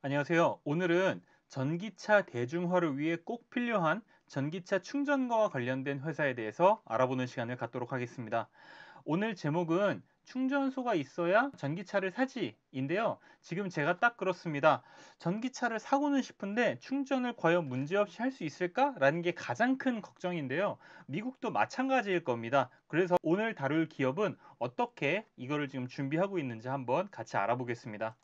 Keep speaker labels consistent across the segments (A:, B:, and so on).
A: 안녕하세요. 오늘은 전기차 대중화를 위해 꼭 필요한 전기차 충전거와 관련된 회사에 대해서 알아보는 시간을 갖도록 하겠습니다. 오늘 제목은 충전소가 있어야 전기차를 사지인데요. 지금 제가 딱 그렇습니다. 전기차를 사고는 싶은데 충전을 과연 문제없이 할 수 있을까? 라는 게 가장 큰 걱정인데요. 미국도 마찬가지일 겁니다. 그래서 오늘 다룰 기업은 어떻게 이거를 지금 준비하고 있는지 한번 같이 알아보겠습니다.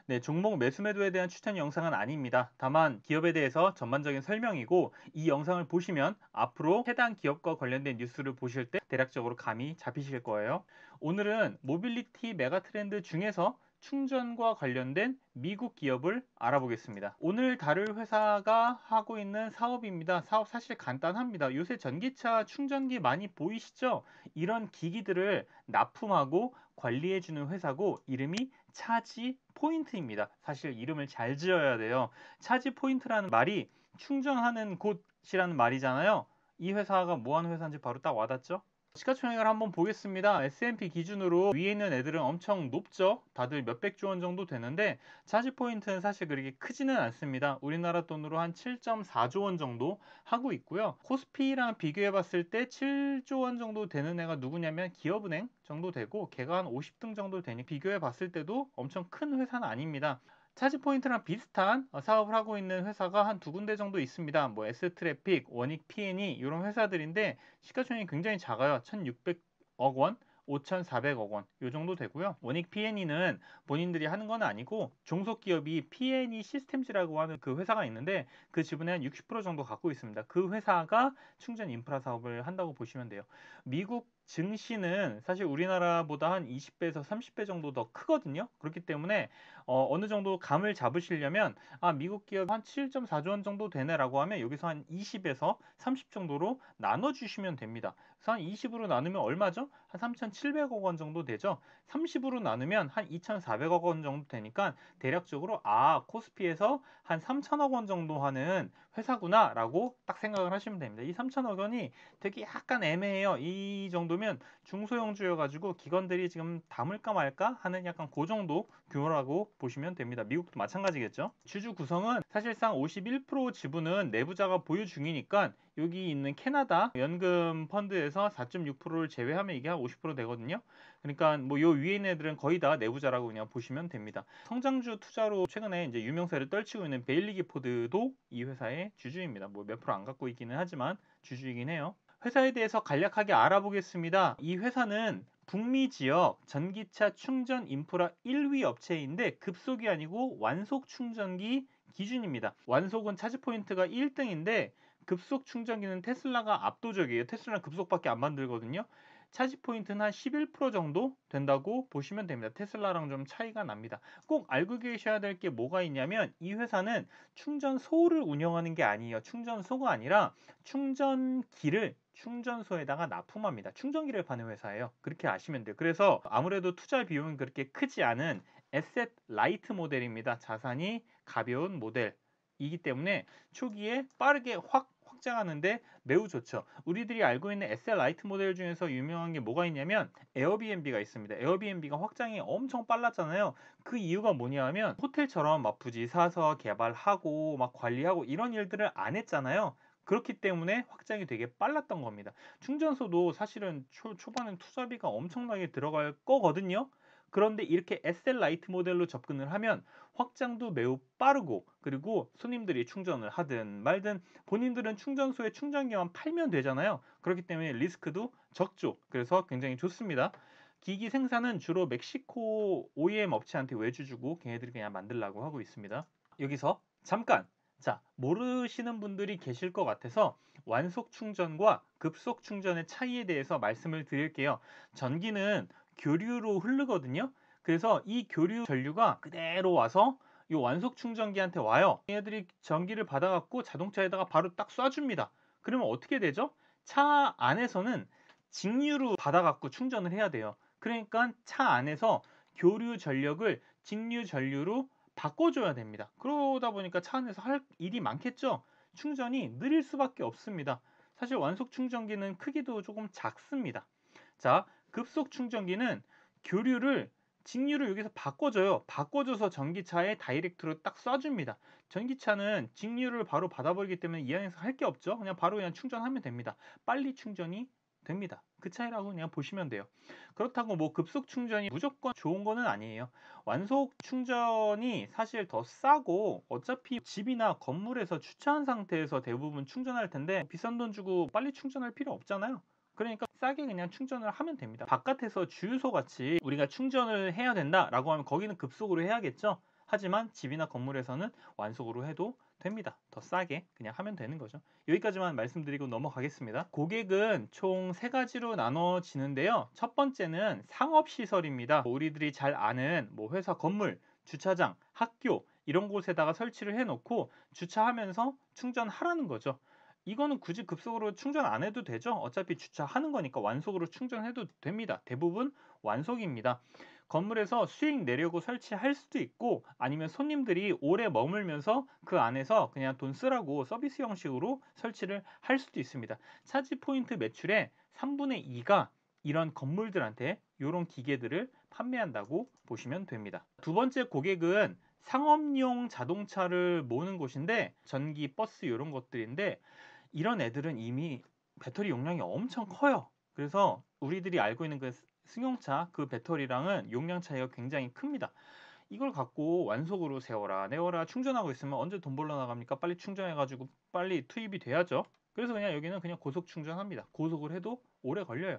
A: 네, 종목 매수 매도에 대한 추천 영상은 아닙니다. 다만 기업에 대해서 전반적인 설명이고 이 영상을 보시면 앞으로 해당 기업과 관련된 뉴스를 보실 때 대략적으로 감이 잡히실 거예요. 오늘은 모빌리티 메가 트렌드 중에서 충전과 관련된 미국 기업을 알아보겠습니다. 오늘 다룰 회사가 하고 있는 사업입니다. 사업 사실 간단합니다. 요새 전기차 충전기 많이 보이시죠? 이런 기기들을 납품하고 관리해주는 회사고 이름이 차지 포인트입니다. 사실 이름을 잘 지어야 돼요. 차지 포인트라는 말이 충전하는 곳이라는 말이잖아요. 이 회사가 뭐 하는 회사인지 바로 딱 와닿죠? 시가총액을 한번 보겠습니다. S&P 기준으로 위에 있는 애들은 엄청 높죠. 다들 몇백조 원 정도 되는데 차지포인트는 사실 그렇게 크지는 않습니다. 우리나라 돈으로 한 7.4조 원 정도 하고 있고요. 코스피랑 비교해 봤을 때 7조 원 정도 되는 애가 누구냐면 기업은행 정도 되고 걔가 한 50등 정도 되니 비교해 봤을 때도 엄청 큰 회사는 아닙니다. 차지포인트랑 비슷한 사업을 하고 있는 회사가 한 두 군데 정도 있습니다. 뭐 S트래픽, 원익 P&E 이런 회사들인데 시가총액이 굉장히 작아요. 1,600억 원, 5,400억 원 이 정도 되고요. 원익 P&E는 본인들이 하는 건 아니고 종속기업이 P&E 시스템즈라고 하는 그 회사가 있는데 그 지분의 한 60% 정도 갖고 있습니다. 그 회사가 충전 인프라 사업을 한다고 보시면 돼요. 미국 증시는 사실 우리나라보다 한 20배에서 30배 정도 더 크거든요. 그렇기 때문에 어느 정도 감을 잡으시려면 미국 기업 한 7.4조 원 정도 되네라고 하면 여기서 한 20에서 30 정도로 나눠주시면 됩니다. 그래서 한 20으로 나누면 얼마죠? 한 3,700억 원 정도 되죠. 30으로 나누면 한 2,400억 원 정도 되니까 대략적으로 코스피에서 한 3천억 원 정도 하는 회사구나라고 딱 생각을 하시면 됩니다. 이 3천억 원이 되게 약간 애매해요. 이 정도면 중소형주여가지고 기관들이 지금 담을까 말까 하는 약간 그 정도 규모라고 보시면 됩니다. 미국도 마찬가지겠죠. 주주 구성은 사실상 51% 지분은 내부자가 보유 중이니까 여기 있는 캐나다 연금 펀드에서 4.6%를 제외하면 이게 한 50% 되거든요. 그러니까 뭐 요 위에 있는 애들은 거의 다 내부자라고 그냥 보시면 됩니다. 성장주 투자로 최근에 이제 유명세를 떨치고 있는 베일리 기포드도 이 회사의 주주입니다. 뭐 몇 프로 안 갖고 있기는 하지만 주주이긴 해요. 회사에 대해서 간략하게 알아보겠습니다. 이 회사는 북미 지역 전기차 충전 인프라 1위 업체인데 급속이 아니고 완속 충전기 기준입니다. 완속은 차지 포인트가 1등인데 급속 충전기는 테슬라가 압도적이에요. 테슬라는 급속밖에 안 만들거든요. 차지 포인트는 한 11% 정도 된다고 보시면 됩니다. 테슬라랑 좀 차이가 납니다. 꼭 알고 계셔야 될 게 뭐가 있냐면 이 회사는 충전소를 운영하는 게 아니에요. 충전소가 아니라 충전기를 충전소에다가 납품합니다. 충전기를 파는 회사예요. 그렇게 아시면 돼요. 그래서 아무래도 투자 비용이 그렇게 크지 않은 에셋 라이트 모델입니다. 자산이 가벼운 모델이기 때문에 초기에 빠르게 확 확장하는데 매우 좋죠. 우리들이 알고 있는 에셋 라이트 모델 중에서 유명한 게 뭐가 있냐면 에어비앤비가 있습니다. 에어비앤비가 확장이 엄청 빨랐잖아요. 그 이유가 뭐냐 하면 호텔처럼 막 부지 사서 개발하고 막 관리하고 이런 일들을 안 했잖아요. 그렇기 때문에 확장이 되게 빨랐던 겁니다. 충전소도 사실은 초반엔 투자비가 엄청나게 들어갈 거거든요. 그런데 이렇게 에셀 라이트 모델로 접근을 하면 확장도 매우 빠르고 그리고 손님들이 충전을 하든 말든 본인들은 충전소에 충전기만 팔면 되잖아요. 그렇기 때문에 리스크도 적죠. 그래서 굉장히 좋습니다. 기기 생산은 주로 멕시코 OEM 업체한테 외주 주고 걔네들이 그냥 만들라고 하고 있습니다. 여기서 잠깐 모르시는 분들이 계실 것 같아서 완속 충전과 급속 충전의 차이에 대해서 말씀을 드릴게요. 전기는 교류로 흐르거든요. 그래서 이 교류 전류가 그대로 와서 이 완속 충전기한테 와요. 얘들이 전기를 받아갖고 자동차에다가 바로 딱 쏴줍니다. 그러면 어떻게 되죠? 차 안에서는 직류로 받아갖고 충전을 해야 돼요. 그러니까 차 안에서 교류 전력을 직류 전류로 바꿔줘야 됩니다. 그러다 보니까 차 안에서 할 일이 많겠죠. 충전이 느릴 수밖에 없습니다. 사실 완속 충전기는 크기도 조금 작습니다. 자, 급속 충전기는 교류를 직류를 여기서 바꿔줘요. 바꿔줘서 전기차에 다이렉트로 딱 쏴줍니다. 전기차는 직류를 바로 받아버리기 때문에 이 안에서 할 게 없죠. 그냥 바로 그냥 충전하면 됩니다. 빨리 충전이 됩니다. 그 차이라고 그냥 보시면 돼요. 그렇다고 뭐 급속 충전이 무조건 좋은 거는 아니에요. 완속 충전이 사실 더 싸고 어차피 집이나 건물에서 주차한 상태에서 대부분 충전할 텐데 비싼 돈 주고 빨리 충전할 필요 없잖아요. 그러니까 싸게 그냥 충전을 하면 됩니다. 바깥에서 주유소 같이 우리가 충전을 해야 된다라고 하면 거기는 급속으로 해야겠죠. 하지만 집이나 건물에서는 완속으로 해도 됩니다. 더 싸게 그냥 하면 되는 거죠. 여기까지만 말씀드리고 넘어가겠습니다. 고객은 총 세 가지로 나눠지는데요. 첫 번째는 상업시설입니다. 우리들이 잘 아는 뭐 회사 건물, 주차장, 학교 이런 곳에다가 설치를 해놓고 주차하면서 충전하라는 거죠. 이거는 굳이 급속으로 충전 안 해도 되죠. 어차피 주차하는 거니까 완속으로 충전해도 됩니다. 대부분 완속입니다. 건물에서 수익 내려고 설치할 수도 있고 아니면 손님들이 오래 머물면서 그 안에서 그냥 돈 쓰라고 서비스 형식으로 설치를 할 수도 있습니다. 차지 포인트 매출의 3분의 2가 이런 건물들한테 이런 기계들을 판매한다고 보시면 됩니다. 두 번째 고객은 상업용 자동차를 모으는 곳인데 전기 버스 이런 것들인데 이런 애들은 이미 배터리 용량이 엄청 커요. 그래서 우리들이 알고 있는 그 승용차 그 배터리랑은 용량 차이가 굉장히 큽니다. 이걸 갖고 완속으로 세워라 내워라 충전하고 있으면 언제 돈 벌러 나갑니까? 빨리 충전해가지고 빨리 투입이 돼야죠. 그래서 그냥 여기는 그냥 고속 충전합니다. 고속을 해도 오래 걸려요.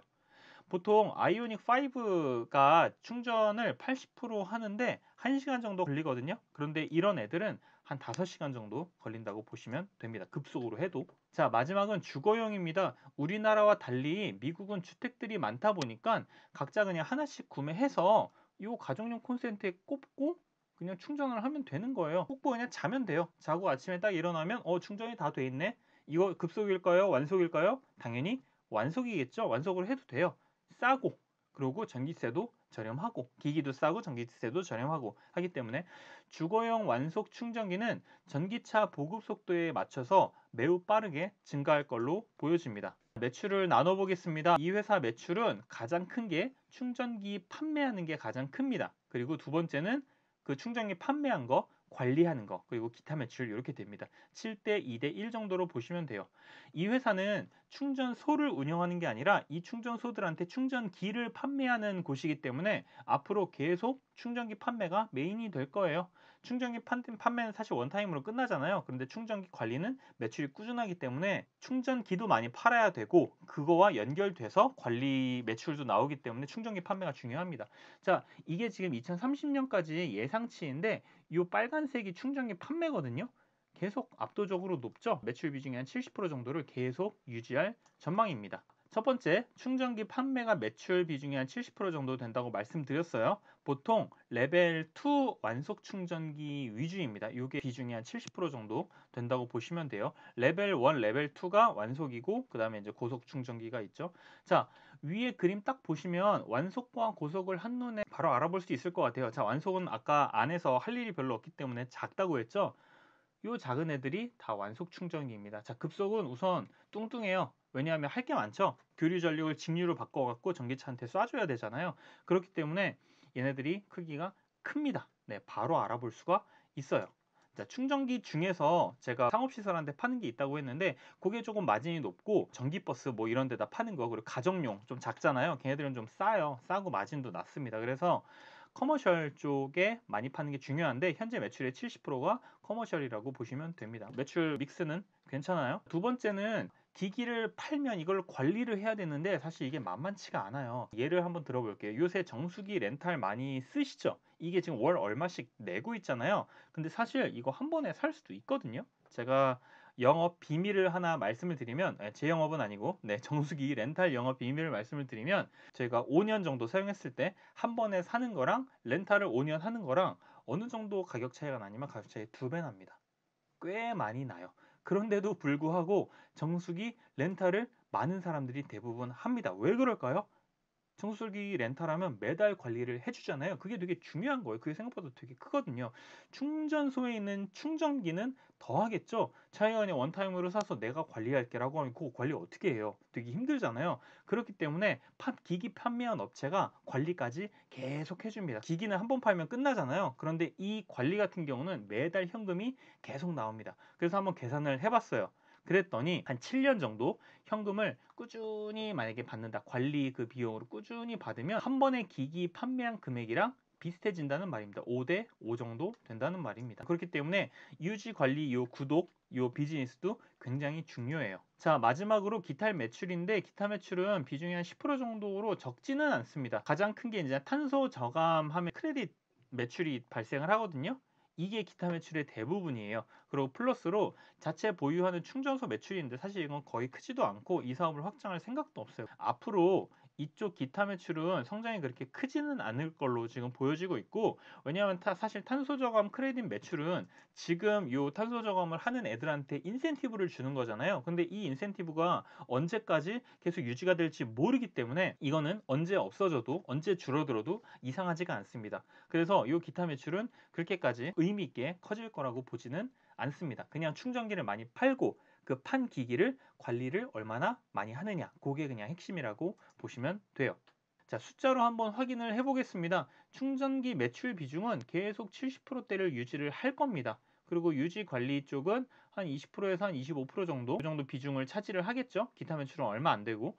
A: 보통 아이오닉 5가 충전을 80% 하는데 1시간 정도 걸리거든요. 그런데 이런 애들은 한 5시간 정도 걸린다고 보시면 됩니다. 급속으로 해도. 자, 마지막은 주거용입니다. 우리나라와 달리 미국은 주택들이 많다 보니까 각자 그냥 하나씩 구매해서 이 가정용 콘센트에 꼽고 그냥 충전을 하면 되는 거예요. 꽂고 그냥 자면 돼요. 자고 아침에 딱 일어나면 충전이 다 돼 있네. 이거 급속일까요? 완속일까요? 당연히 완속이겠죠. 완속을 해도 돼요. 싸고 그리고 전기세도 저렴하고 기기도 싸고 전기세도 저렴하고 하기 때문에 주거용 완속 충전기는 전기차 보급 속도에 맞춰서 매우 빠르게 증가할 걸로 보여집니다. 매출을 나눠보겠습니다. 이 회사 매출은 가장 큰 게 충전기 판매하는 게 가장 큽니다. 그리고 두 번째는 그 충전기 판매한 거 관리하는 거 그리고 기타 매출 이렇게 됩니다. 7대 2대 1 정도로 보시면 돼요. 이 회사는 충전소를 운영하는 게 아니라 이 충전소들한테 충전기를 판매하는 곳이기 때문에 앞으로 계속 충전기 판매가 메인이 될 거예요. 충전기 판매는 사실 원타임으로 끝나잖아요. 그런데 충전기 관리는 매출이 꾸준하기 때문에 충전기도 많이 팔아야 되고 그거와 연결돼서 관리 매출도 나오기 때문에 충전기 판매가 중요합니다. 자, 이게 지금 2030년까지 예상치인데 이 빨간색이 충전기 판매거든요. 계속 압도적으로 높죠. 매출 비중이 한 70% 정도를 계속 유지할 전망입니다. 첫 번째, 충전기 판매가 매출 비중이 한 70% 정도 된다고 말씀드렸어요. 보통 레벨 2 완속 충전기 위주입니다. 이게 비중이 한 70% 정도 된다고 보시면 돼요. 레벨 1, 레벨 2가 완속이고 그 다음에 이제 고속 충전기가 있죠. 자, 위에 그림 딱 보시면 완속과 고속을 한눈에 바로 알아볼 수 있을 것 같아요. 자, 완속은 아까 안에서 할 일이 별로 없기 때문에 작다고 했죠. 요 작은 애들이 다 완속 충전기입니다. 자, 급속은 우선 뚱뚱해요. 왜냐하면 할 게 많죠. 교류 전력을 직류로 바꿔갖고 전기차한테 쏴줘야 되잖아요. 그렇기 때문에 얘네들이 크기가 큽니다. 네, 바로 알아볼 수가 있어요. 자, 충전기 중에서 제가 상업시설한테 파는 게 있다고 했는데 그게 조금 마진이 높고 전기버스 뭐 이런 데다 파는 거 그리고 가정용 좀 작잖아요. 걔네들은 좀 싸요. 싸고 마진도 낮습니다. 그래서 커머셜 쪽에 많이 파는 게 중요한데 현재 매출의 70%가 커머셜이라고 보시면 됩니다. 매출 믹스는 괜찮아요. 두 번째는 기기를 팔면 이걸 관리를 해야 되는데 사실 이게 만만치가 않아요. 예를 한번 들어볼게요. 요새 정수기 렌탈 많이 쓰시죠? 이게 지금 월 얼마씩 내고 있잖아요. 근데 사실 이거 한 번에 살 수도 있거든요. 제가 영업 비밀을 하나 말씀을 드리면 제 영업은 아니고 정수기 렌탈 영업 비밀을 말씀을 드리면 저희가 5년 정도 사용했을 때 한 번에 사는 거랑 렌탈을 5년 하는 거랑 어느 정도 가격 차이가 나냐면 가격 차이 2배 납니다. 꽤 많이 나요. 그런데도 불구하고 정수기 렌탈을 많은 사람들이 대부분 합니다. 왜 그럴까요? 청소기 렌탈하면 매달 관리를 해주잖아요. 그게 되게 중요한 거예요. 그게 생각보다 되게 크거든요. 충전소에 있는 충전기는 더 하겠죠. 자기가 그냥 원타임으로 사서 내가 관리할게라고 하면 그거 관리 어떻게 해요? 되게 힘들잖아요. 그렇기 때문에 기기 판매한 업체가 관리까지 계속 해줍니다. 기기는 한 번 팔면 끝나잖아요. 그런데 이 관리 같은 경우는 매달 현금이 계속 나옵니다. 그래서 한번 계산을 해봤어요. 그랬더니 한 7년 정도 현금을 꾸준히 만약에 받는다. 관리 그 비용으로 꾸준히 받으면 한 번에 기기 판매한 금액이랑 비슷해진다는 말입니다. 5대 5 정도 된다는 말입니다. 그렇기 때문에 유지 관리 요 구독 요 비즈니스도 굉장히 중요해요. 자, 마지막으로 기타 매출인데 기타 매출은 비중이 한 10% 정도로 적지는 않습니다. 가장 큰 게 이제 탄소 저감하면 크레딧 매출이 발생을 하거든요. 이게 기타 매출의 대부분이에요. 그리고 플러스로 자체 보유하는 충전소 매출인데 사실 이건 거의 크지도 않고 이 사업을 확장할 생각도 없어요. 앞으로 이쪽 기타 매출은 성장이 그렇게 크지는 않을 걸로 지금 보여지고 있고, 왜냐하면 사실 탄소 저감 크레딧 매출은 지금 요 탄소 저감을 하는 애들한테 인센티브를 주는 거잖아요. 근데 이 인센티브가 언제까지 계속 유지가 될지 모르기 때문에 이거는 언제 없어져도 언제 줄어들어도 이상하지가 않습니다. 그래서 요 기타 매출은 그렇게까지 의미 있게 커질 거라고 보지는 않습니다. 그냥 충전기를 많이 팔고 그 판 기기를 관리를 얼마나 많이 하느냐, 그게 그냥 핵심이라고 보시면 돼요. 자, 숫자로 한번 확인을 해보겠습니다. 충전기 매출 비중은 계속 70%대를 유지를 할 겁니다. 그리고 유지 관리 쪽은 한 20%에서 한 25% 정도, 그 정도 비중을 차지를 하겠죠. 기타 매출은 얼마 안 되고.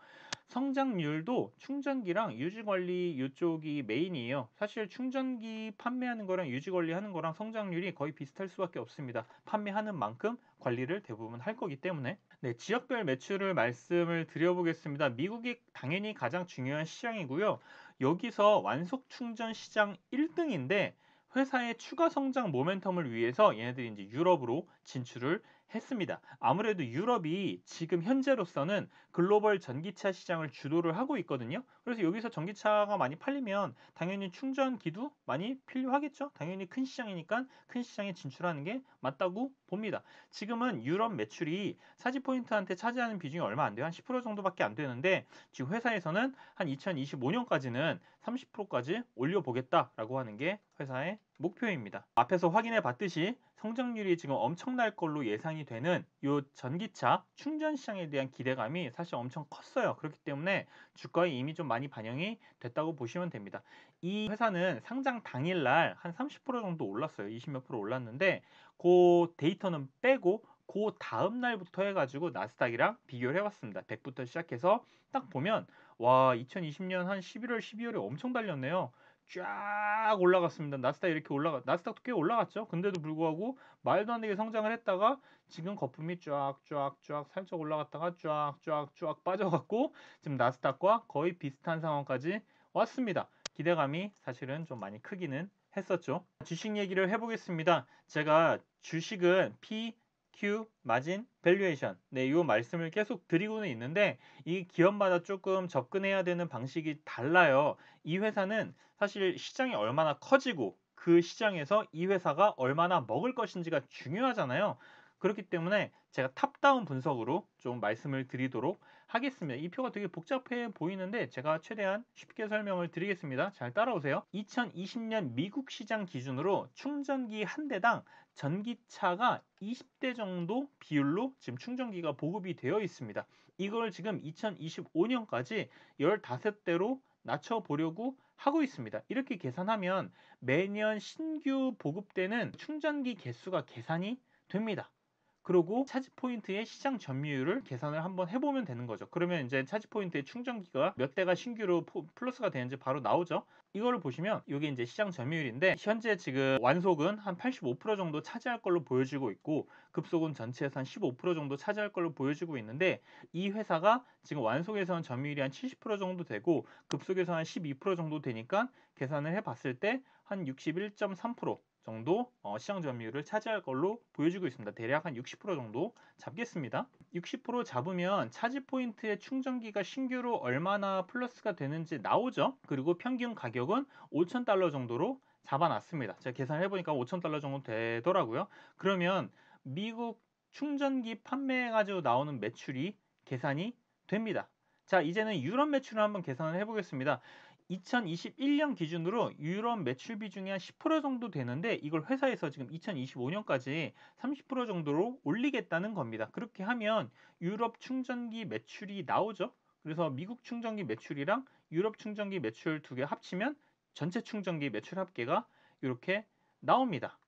A: 성장률도 충전기랑 유지 관리 이쪽이 메인이에요. 사실 충전기 판매하는 거랑 유지 관리하는 거랑 성장률이 거의 비슷할 수밖에 없습니다. 판매하는 만큼 관리를 대부분 할 거기 때문에. 네, 지역별 매출을 말씀을 드려보겠습니다. 미국이 당연히 가장 중요한 시장이고요. 여기서 완속 충전 시장 1등인데 회사의 추가 성장 모멘텀을 위해서 얘네들이 이제 유럽으로 진출을 했습니다. 아무래도 유럽이 지금 현재로서는 글로벌 전기차 시장을 주도를 하고 있거든요. 그래서 여기서 전기차가 많이 팔리면 당연히 충전기도 많이 필요하겠죠. 당연히 큰 시장이니까 큰 시장에 진출하는 게 맞다고 봅니다. 지금은 유럽 매출이 사지포인트한테 차지하는 비중이 얼마 안 돼요. 한 10% 정도밖에 안 되는데 지금 회사에서는 한 2025년까지는 30%까지 올려보겠다라고 하는 게 회사의 목표입니다. 앞에서 확인해 봤듯이 성장률이 지금 엄청날 걸로 예상이 되는 이 전기차 충전 시장에 대한 기대감이 사실 엄청 컸어요. 그렇기 때문에 주가에 이미 좀 많이 반영이 됐다고 보시면 됩니다. 이 회사는 상장 당일날 한 30% 정도 올랐어요. 20몇 프로 올랐는데 그 데이터는 빼고 그 다음 날부터 해가지고 나스닥이랑 비교를 해봤습니다. 100부터 시작해서 딱 보면 와 2020년 한 11월 12월에 엄청 달렸네요. 쫙 올라갔습니다. 나스닥도 꽤 올라갔죠. 근데도 불구하고 말도 안 되게 성장을 했다가 지금 거품이 쫙쫙쫙 살짝 올라갔다가 쫙쫙쫙 빠져갖고 지금 나스닥과 거의 비슷한 상황까지 왔습니다. 기대감이 사실은 좀 많이 크기는 했었죠. 주식 얘기를 해보겠습니다. 제가 주식은 P, Q, 마진, 밸류에이션 네, 이 말씀을 계속 드리고는 있는데 이 기업마다 조금 접근해야 되는 방식이 달라요. 이 회사는 사실 시장이 얼마나 커지고 그 시장에서 이 회사가 얼마나 먹을 것인지가 중요하잖아요. 그렇기 때문에 제가 탑다운 분석으로 좀 말씀을 드리도록 하겠습니다. 이 표가 되게 복잡해 보이는데 제가 최대한 쉽게 설명을 드리겠습니다. 잘 따라오세요. 2020년 미국 시장 기준으로 충전기 한 대당 전기차가 20대 정도 비율로 지금 충전기가 보급이 되어 있습니다. 이걸 지금 2025년까지 15대로 낮춰보려고 하고 있습니다. 이렇게 계산하면 매년 신규 보급되는 충전기 개수가 계산이 됩니다. 그리고 차지 포인트의 시장 점유율을 계산을 한번 해보면 되는 거죠. 그러면 이제 차지 포인트의 충전기가 몇 대가 신규로 플러스가 되는지 바로 나오죠. 이거를 보시면 이게 이제 시장 점유율인데 현재 지금 완속은 한 85% 정도 차지할 걸로 보여지고 있고 급속은 전체에서 한 15% 정도 차지할 걸로 보여지고 있는데 이 회사가 지금 완속에서는 점유율이 한 70% 정도 되고 급속에서 한 12% 정도 되니까 계산을 해봤을 때 한 61.3% 정도 시장 점유율을 차지할 걸로 보여지고 있습니다. 대략 한 60% 정도 잡겠습니다. 60% 잡으면 차지 포인트의 충전기가 신규로 얼마나 플러스가 되는지 나오죠. 그리고 평균 가격은 5,000달러 정도로 잡아놨습니다. 제가 계산을 해보니까 5,000달러 정도 되더라고요. 그러면 미국 충전기 판매해가지고 나오는 매출이 계산이 됩니다. 자, 이제는 유럽 매출을 한번 계산을 해보겠습니다. 2021년 기준으로 유럽 매출 비중이 한 10% 정도 되는데 이걸 회사에서 지금 2025년까지 30% 정도로 올리겠다는 겁니다. 그렇게 하면 유럽 충전기 매출이 나오죠. 그래서 미국 충전기 매출이랑 유럽 충전기 매출 두 개 합치면 전체 충전기 매출 합계가 이렇게 나옵니다.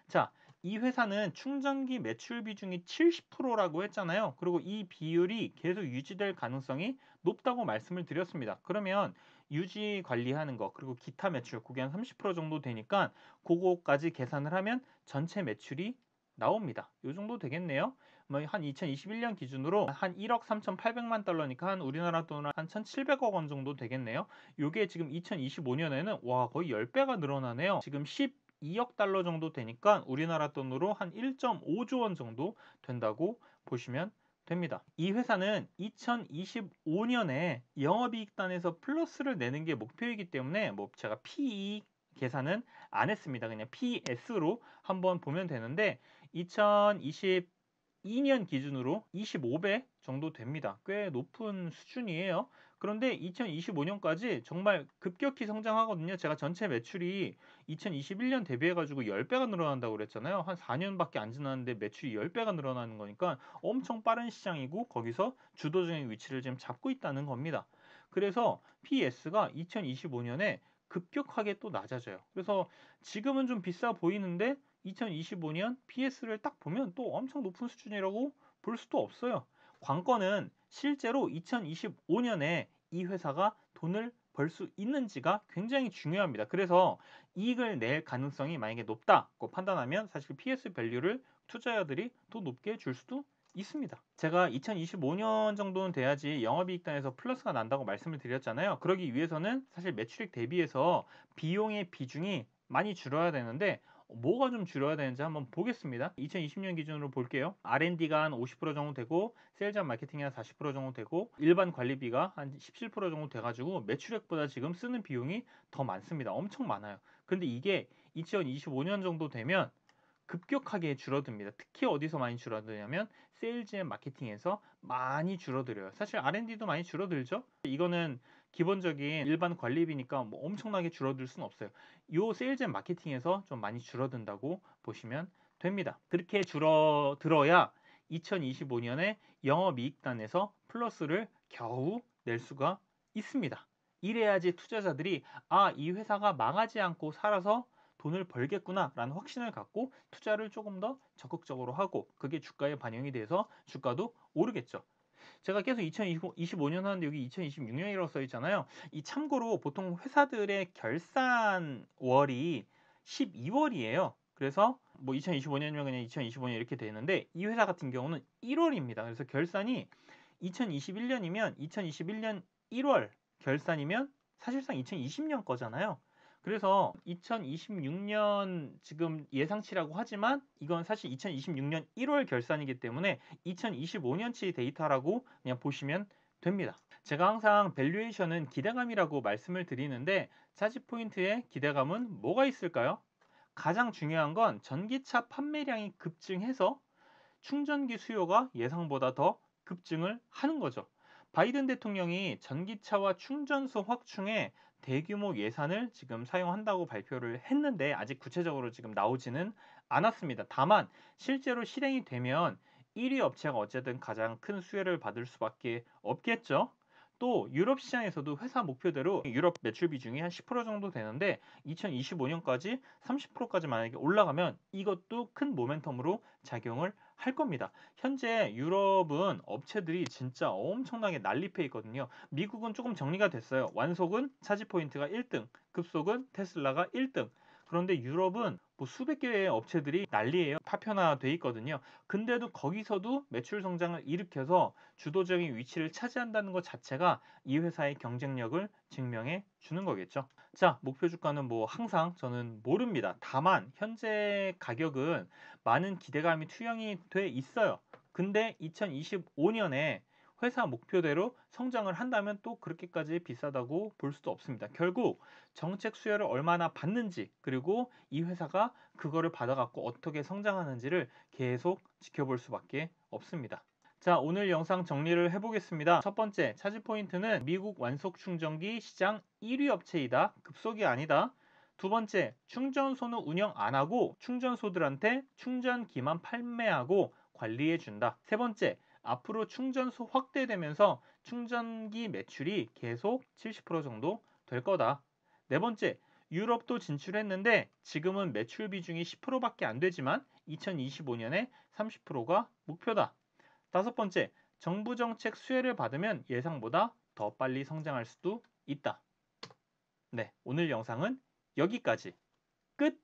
A: 자, 이 회사는 충전기 매출 비중이 70%라고 했잖아요. 그리고 이 비율이 계속 유지될 가능성이 높다고 말씀을 드렸습니다. 그러면 유지 관리하는 거 그리고 기타 매출 그게 한 30% 정도 되니까 그거까지 계산을 하면 전체 매출이 나옵니다. 이 정도 되겠네요. 뭐 한 2021년 기준으로 한 1억 3,800만 달러니까 한 우리나라 돈으로 한 1,700억 원 정도 되겠네요. 이게 지금 2025년에는 와 거의 10배가 늘어나네요. 지금 2억 달러 정도 되니까 우리나라 돈으로 한 1.5조 원 정도 된다고 보시면 됩니다. 이 회사는 2025년에 영업이익단에서 플러스를 내는 게 목표이기 때문에 뭐 제가 PE 계산은 안 했습니다. 그냥 PS로 한번 보면 되는데 2022년 기준으로 25배 정도 됩니다. 꽤 높은 수준이에요. 그런데 2025년까지 정말 급격히 성장하거든요. 제가 전체 매출이 2021년 대비해가지고 10배가 늘어난다고 그랬잖아요. 한 4년밖에 안 지났는데 매출이 10배가 늘어나는 거니까 엄청 빠른 시장이고 거기서 주도적인 위치를 지금 잡고 있다는 겁니다. 그래서 PS가 2025년에 급격하게 또 낮아져요. 그래서 지금은 좀 비싸 보이는데 2025년 PS를 딱 보면 또 엄청 높은 수준이라고 볼 수도 없어요. 관건은 실제로 2025년에 이 회사가 돈을 벌 수 있는지가 굉장히 중요합니다. 그래서 이익을 낼 가능성이 만약에 높다고 판단하면 사실 PS 밸류를 투자자들이 더 높게 줄 수도 있습니다. 제가 2025년 정도는 돼야지 영업이익단에서 플러스가 난다고 말씀을 드렸잖아요. 그러기 위해서는 사실 매출액 대비해서 비용의 비중이 많이 줄어야 되는데 뭐가 좀 줄어야 되는지 한번 보겠습니다. 2020년 기준으로 볼게요. R&D가 한 50% 정도 되고 세일즈 앤 마케팅이 한 40% 정도 되고 일반 관리비가 한 17% 정도 돼가지고 매출액보다 지금 쓰는 비용이 더 많습니다. 엄청 많아요. 근데 이게 2025년 정도 되면 급격하게 줄어듭니다. 특히 어디서 많이 줄어드냐면 세일즈 앤 마케팅에서 많이 줄어들어요. 사실 R&D도 많이 줄어들죠. 이거는 기본적인 일반 관리비니까 뭐 엄청나게 줄어들 수는 없어요. 요 세일즈 앤 마케팅에서 좀 많이 줄어든다고 보시면 됩니다. 그렇게 줄어들어야 2025년에 영업이익단에서 플러스를 겨우 낼 수가 있습니다. 이래야지 투자자들이 이 회사가 망하지 않고 살아서 돈을 벌겠구나라는 확신을 갖고 투자를 조금 더 적극적으로 하고 그게 주가에 반영이 돼서 주가도 오르겠죠. 제가 계속 2025년 하는데 여기 2026년이라고 써 있잖아요. 이 참고로 보통 회사들의 결산월이 12월이에요. 그래서 뭐 2025년이면 그냥 2025년 이렇게 되는데 이 회사 같은 경우는 1월입니다. 그래서 결산이 2021년이면 2021년 1월 결산이면 사실상 2020년 거잖아요. 그래서 2026년 지금 예상치라고 하지만 이건 사실 2026년 1월 결산이기 때문에 2025년치 데이터라고 그냥 보시면 됩니다. 제가 항상 밸류에이션은 기대감이라고 말씀을 드리는데 차지포인트의 기대감은 뭐가 있을까요? 가장 중요한 건 전기차 판매량이 급증해서 충전기 수요가 예상보다 더 급증을 하는 거죠. 바이든 대통령이 전기차와 충전소 확충에 대규모 예산을 지금 사용한다고 발표를 했는데 아직 구체적으로 지금 나오지는 않았습니다. 다만 실제로 실행이 되면 1위 업체가 어쨌든 가장 큰 수혜를 받을 수밖에 없겠죠. 또 유럽 시장에서도 회사 목표대로 유럽 매출 비중이 한 10% 정도 되는데 2025년까지 30%까지 만약에 올라가면 이것도 큰 모멘텀으로 작용을 할 겁니다. 현재 유럽은 업체들이 진짜 엄청나게 난립해 있거든요. 미국은 조금 정리가 됐어요. 완속은 차지포인트가 1등, 급속은 테슬라가 1등. 그런데 유럽은 뭐 수백 개의 업체들이 난리예요. 파편화돼 있거든요. 근데도 거기서도 매출 성장을 일으켜서 주도적인 위치를 차지한다는 것 자체가 이 회사의 경쟁력을 증명해 주는 거겠죠. 자, 목표 주가는 뭐 항상 저는 모릅니다. 다만 현재 가격은 많은 기대감이 투영이 돼 있어요. 근데 2025년에 회사 목표대로 성장을 한다면 또 그렇게까지 비싸다고 볼 수도 없습니다. 결국 정책 수혜를 얼마나 받는지 그리고 이 회사가 그거를 받아갖고 어떻게 성장하는지를 계속 지켜볼 수밖에 없습니다. 자, 오늘 영상 정리를 해보겠습니다. 첫 번째, 차지 포인트는 미국 완속 충전기 시장 1위 업체이다. 급속이 아니다. 두 번째, 충전소는 운영 안 하고 충전소들한테 충전기만 판매하고 관리해준다. 세 번째, 앞으로 충전소 확대되면서 충전기 매출이 계속 70% 정도 될 거다. 네 번째, 유럽도 진출했는데 지금은 매출 비중이 10%밖에 안 되지만 2025년에 30%가 목표다. 다섯 번째, 정부 정책 수혜를 받으면 예상보다 더 빨리 성장할 수도 있다. 네, 오늘 영상은 여기까지. 끝!